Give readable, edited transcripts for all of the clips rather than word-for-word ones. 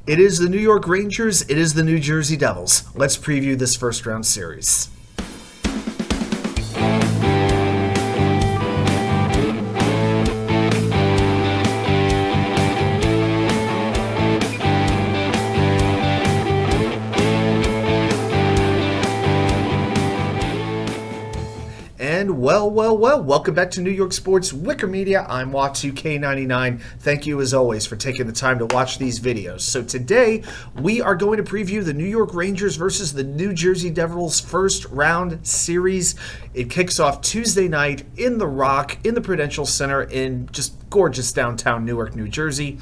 It is the New York Rangers. It is the New Jersey Devils. Let's preview this first round series. And well, welcome back to New York Sports WickerMedia. I'm Wa2K99. Thank you, as always, for taking the time to watch these videos. So today, we are going to preview the New York Rangers versus the New Jersey Devils first round series. It kicks off Tuesday night in the Rock, in the Prudential Center in just gorgeous downtown Newark, New Jersey.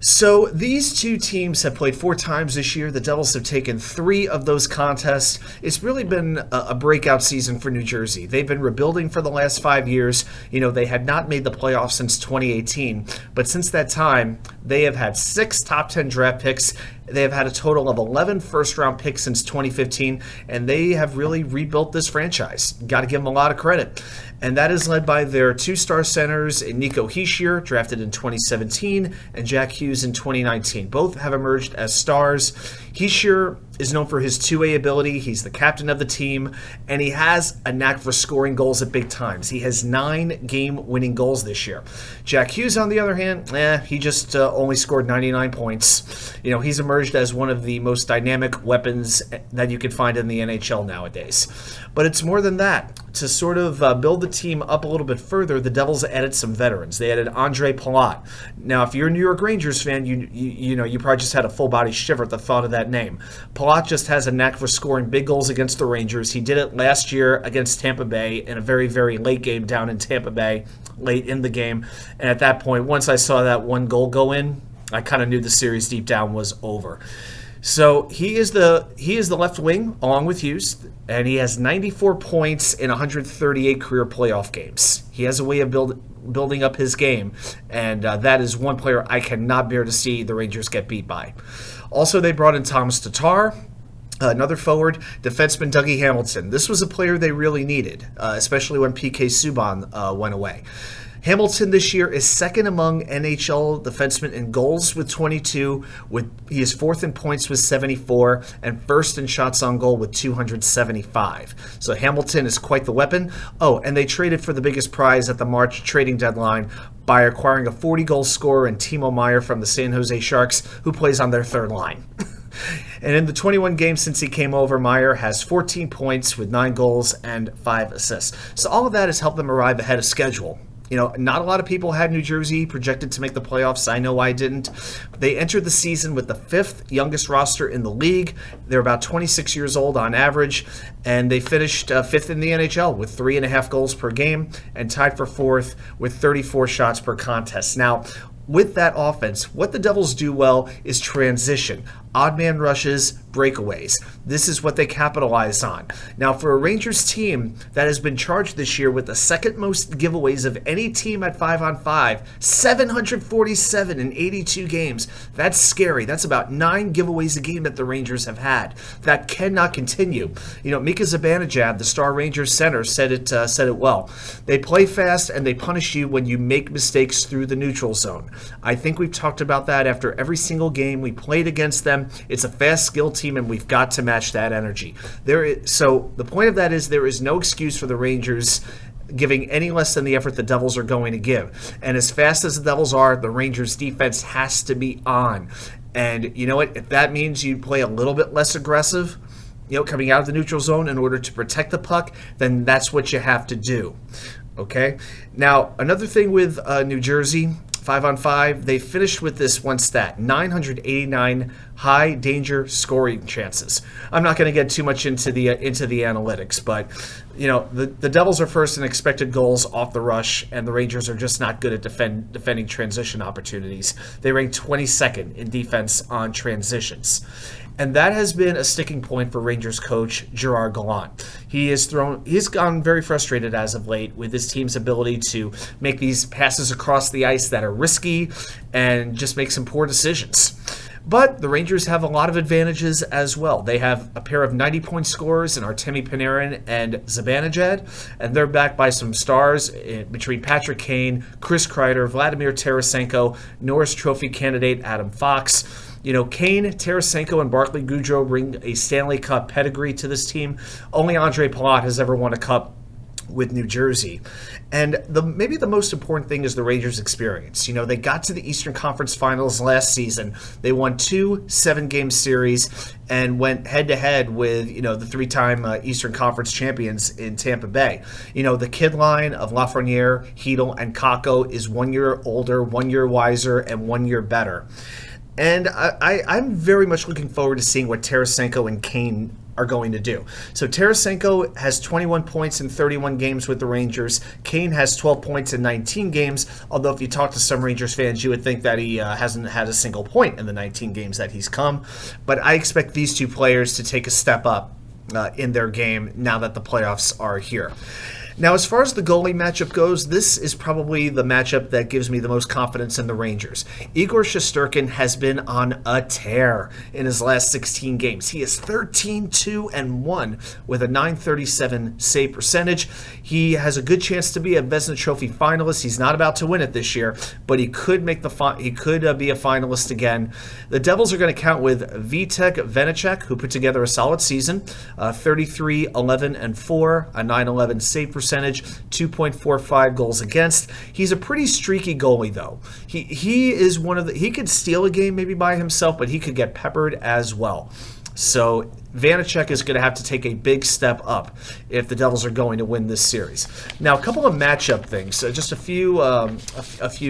So these two teams have played 4 times this year. The Devils have taken 3 of those contests. It's really been a breakout season for New Jersey. They've been rebuilding for the last 5 years. You know, they had not made the playoffs since 2018. But since that time, they have had 6 top 10 draft picks. They have had a total of 11 first-round picks since 2015, and they have really rebuilt this franchise. Got to give them a lot of credit. And that is led by their 2-star centers, nicohischier, drafted in 2017, and Jackhughes in 2019. Both have emerged as stars. Hischier is known for his 2A ability. He's the captain of the team, and he has a knack for scoring goals at big times. He has 9 game-winning goals this year. Jackhughes, on the other hand, he just only scored 99 points. You know, he's emerged as one of the most dynamic weapons that you can find in the NHL nowadays. But it's more than that. To sort of build the team up a little bit further, the Devils added some veterans. They added Ondrej Palat. Now, if you're a New York Rangers fan, you know you probably just had a full body shiver at the thought of that name. Palat just has a knack for scoring big goals against the Rangers. He did it last year against Tampa Bay in a very, very late game down in Tampa Bay, late in the game. And at that point, once I saw that one goal go in, I kind of knew the series deep down was over. So he is the left wing along with Hughes, and he has 94 points in 138 career playoff games. He has a way of building up his game, and that is one player I cannot bear to see the Rangers get beat by. Also, they brought in tomastatar, another forward, defenseman dougiehamilton. This was a player they really needed, especially when PK Subban went away. Hamilton this year is second among NHL defensemen in goals with 22. He is 4th in points with 74 and 1st in shots on goal with 275. So Hamilton is quite the weapon. Oh, and they traded for the biggest prize at the March trading deadline by acquiring a 40-goal scorer in timomeier from the San Jose Sharks, who plays on their third line. And in the 21 games since he came over, Meier has 14 points with 9 goals and 5 assists. So all of that has helped them arrive ahead of schedule. You know, not a lot of people had New Jersey projected to make the playoffs. I know I didn't. They entered the season with the 5th youngest roster in the league. They're about 26 years old on average, and they finished 5th in the NHL with 3.5 goals per game and tied for 4th with 34 shots per contest. Now, with that offense, what the Devils do well is transition. Odd man rushes, breakaways. This is what they capitalize on. Now, for a Rangers team that has been charged this year with the second most giveaways of any team at 5-on-5, 747 in 82 games, that's scary. That's about 9 giveaways a game that the Rangers have had. That cannot continue. You know, mikazibanejad, the star Rangers center, said it well. They play fast and they punish you when you make mistakes through the neutral zone. I think we've talked about that after every single game we played against them. It's a fast, skilled team, and we've got to match that energy. So the point of that is there is no excuse for the Rangers giving any less than the effort the Devils are going to give. And as fast as the Devils are, the Rangers' defense has to be on. And you know what? If that means you play a little bit less aggressive, you know, coming out of the neutral zone in order to protect the puck, then that's what you have to do. Okay? Now, another thing with New Jersey, 5-on-5, they finished with this one stat, 989 high danger scoring chances. I'm not going to get too much into the analytics, but you know, the Devils are first in expected goals off the rush, and the Rangers are just not good at defending transition opportunities. They rank 22nd in defense on transitions. And that has been a sticking point for Rangers coach Gerardgallant. He's gone very frustrated as of late with his team's ability to make these passes across the ice that are risky and just make some poor decisions. But the Rangers have a lot of advantages as well. They have a pair of 90-point scorers in Artemi Panarin and Zibanejad, and they're backed by some stars between Patrickkane, Chris Kreider, Vladimirtarasenko, Norris Trophy candidate Adam Fox. You know, Kane, Tarasenko, and Barclay Goodrow bring a Stanley Cup pedigree to this team. Only Andre Palat has ever won a cup with New Jersey. And maybe the most important thing is the Rangers' experience. You know, they got to the Eastern Conference Finals last season. They won 2 7-game series and went head-to-head with, you know, the 3-time Eastern Conference champions in Tampa Bay. You know, the kid line of Lafreniere, Hedel, and Kakko is 1 year older, 1 year wiser, and 1 year better. And I'm very much looking forward to seeing what Tarasenko and Kane are going to do. So Tarasenko has 21 points in 31 games with the Rangers. Kane has 12 points in 19 games, although if you talk to some Rangers fans, you would think that he hasn't had a single point in the 19 games that he's come. But I expect these two players to take a step up in their game now that the playoffs are here. Now, as far as the goalie matchup goes, this is probably the matchup that gives me the most confidence in the Rangers. Igorshesterkin has been on a tear in his last 16 games. He is 13-2-1 with a .937 save percentage. He has a good chance to be a Vezina Trophy finalist. He's not about to win it this year, but he could make the be a finalist again. The Devils are going to count with vitekvanecek, who put together a solid season, 33-11-4, a .911 save percentage. 2.45 goals against. He's a pretty streaky goalie, though. He is one of the. He could steal a game maybe by himself, but he could get peppered as well. So Vanecek is going to have to take a big step up if the Devils are going to win this series. Now, a couple of matchup things. Just a few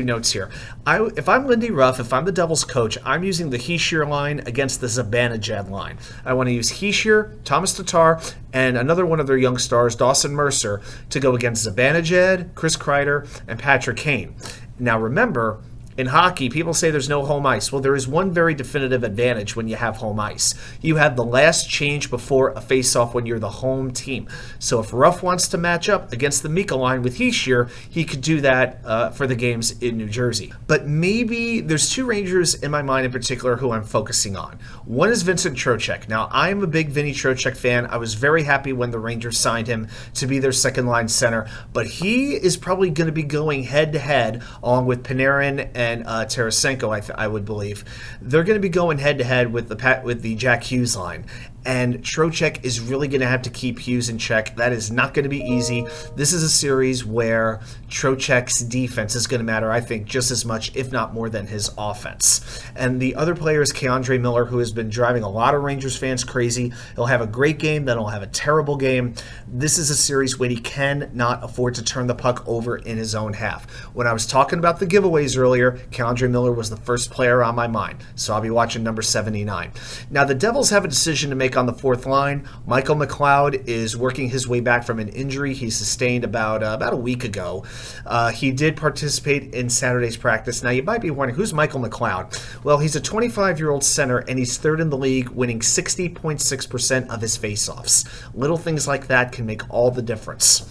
notes here. If I'm lindyruff, if I'm the Devils coach, I'm using the Hichier line against the Zibanejad line. I want to use Hichier, tomastatar, and another one of their young stars, Dawson Mercer, to go against Zibanejad, Chris Kreider, and Patrickkane. Now, remember, in hockey, people say there's no home ice. Well, there is one very definitive advantage when you have home ice. You have the last change before a face-off when you're the home team. So if Ruff wants to match up against the Mika line with Hichier, he could do that for the games in New Jersey. But maybe there's 2 Rangers in my mind in particular who I'm focusing on. One is Vincenttrochek. Now, I'm a big Vinny Trocheck fan. I was very happy when the Rangers signed him to be their second-line center. But he is probably going to be going head-to-head along with Panarin and Tarasenko, I would believe. They're going to be going head-to-head with the Jackhughes line. And Trocheck is really going to have to keep Hughes in check. That is not going to be easy. This is a series where Trocheck's defense is going to matter, I think, just as much, if not more, than his offense. And the other player is Kandremiller, who has been driving a lot of Rangers fans crazy. He'll have a great game, then he'll have a terrible game. This is a series where he cannot afford to turn the puck over in his own half. When I was talking about the giveaways earlier, Kandremiller was the first player on my mind, so I'll be watching number 79. Now, the Devils have a decision to make on the 4th line. Michael McLeod is working his way back from an injury he sustained about a week ago. He did participate in Saturday's practice. Now, you might be wondering, who's Michael McLeod? Well, he's a 25-year-old center, and he's 3rd in the league, winning 60.6% of his faceoffs. Little things like that can make all the difference.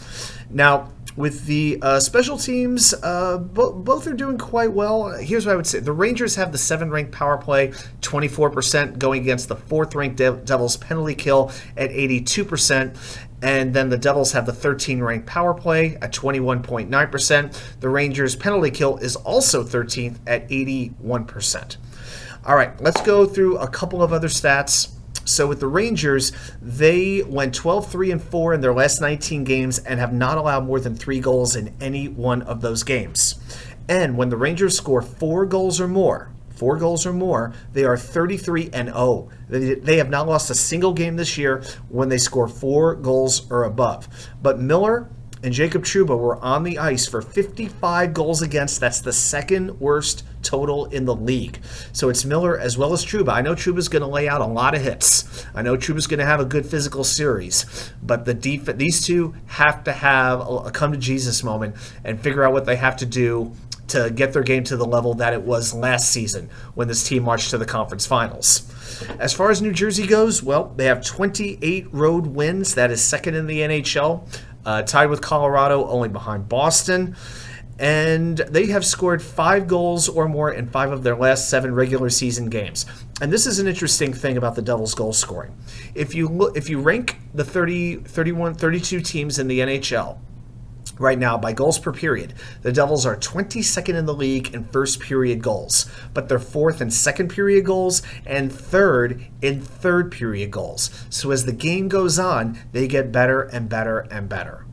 Now, with the special teams, both are doing quite well. Here's what I would say. The Rangers have the 7th-ranked power play, 24%, going against the 4th-ranked Devils penalty kill at 82%. And then the Devils have the 13th-ranked power play at 21.9%. The Rangers' penalty kill is also 13th at 81%. All right, let's go through a couple of other stats. So with the Rangers, they went 12-3-4 in their last 19 games and have not allowed more than 3 goals in any one of those games. And when the Rangers score 4 goals or more, they are 33-0. They have not lost a single game this year when they score 4 goals or above. But Miller and jacobtrouba were on the ice for 55 goals against. That's the 2nd worst total in the league. So it's Miller as well as Trouba. I know Trouba's going to lay out a lot of hits. I know Trouba's going to have a good physical series. But these two have to have a come-to-Jesus moment and figure out what they have to do to get their game to the level that it was last season when this team marched to the conference finals. As far as New Jersey goes, well, they have 28 road wins. That is 2nd in the NHL. Tied with Colorado, only behind Boston. And they have scored 5 goals or more in 5 of their last 7 regular season games. And this is an interesting thing about the Devils' goal scoring. If you rank the 32 teams in the NHL, Right now, by goals per period, the Devils are 22nd in the league in first period goals, but they're 4th in second period goals and 3rd in third period goals. So as the game goes on, they get better and better and better.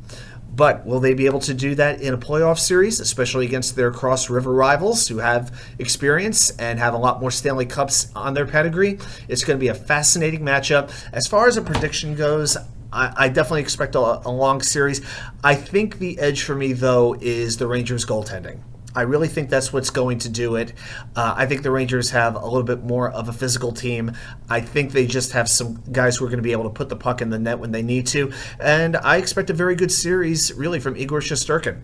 But will they be able to do that in a playoff series, especially against their Cross River rivals who have experience and have a lot more Stanley Cups on their pedigree? It's going to be a fascinating matchup. As far as a prediction goes, I definitely expect a long series. I think the edge for me, though, is the Rangers' goaltending. I really think that's what's going to do it. I think the Rangers have a little bit more of a physical team. I think they just have some guys who are going to be able to put the puck in the net when they need to. And I expect a very good series, really, from Igorshesterkin.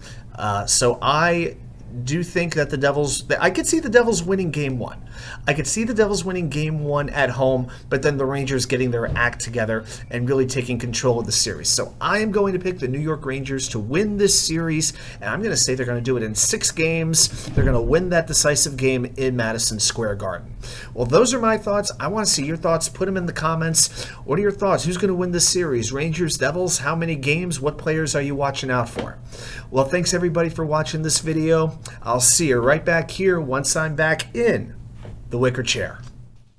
So I do think that the Devils, I could see the Devils winning game one. I could see the Devils winning game one at home, but then the Rangers getting their act together and really taking control of the series. So I am going to pick the New York Rangers to win this series, and I'm going to say they're going to do it in 6 games. They're going to win that decisive game in Madison Square Garden. Well, those are my thoughts. I want to see your thoughts. Put them in the comments. What are your thoughts? Who's going to win this series? Rangers, Devils? How many games? What players are you watching out for? Well, thanks everybody for watching this video. I'll see you right back here once I'm back in the wicker chair.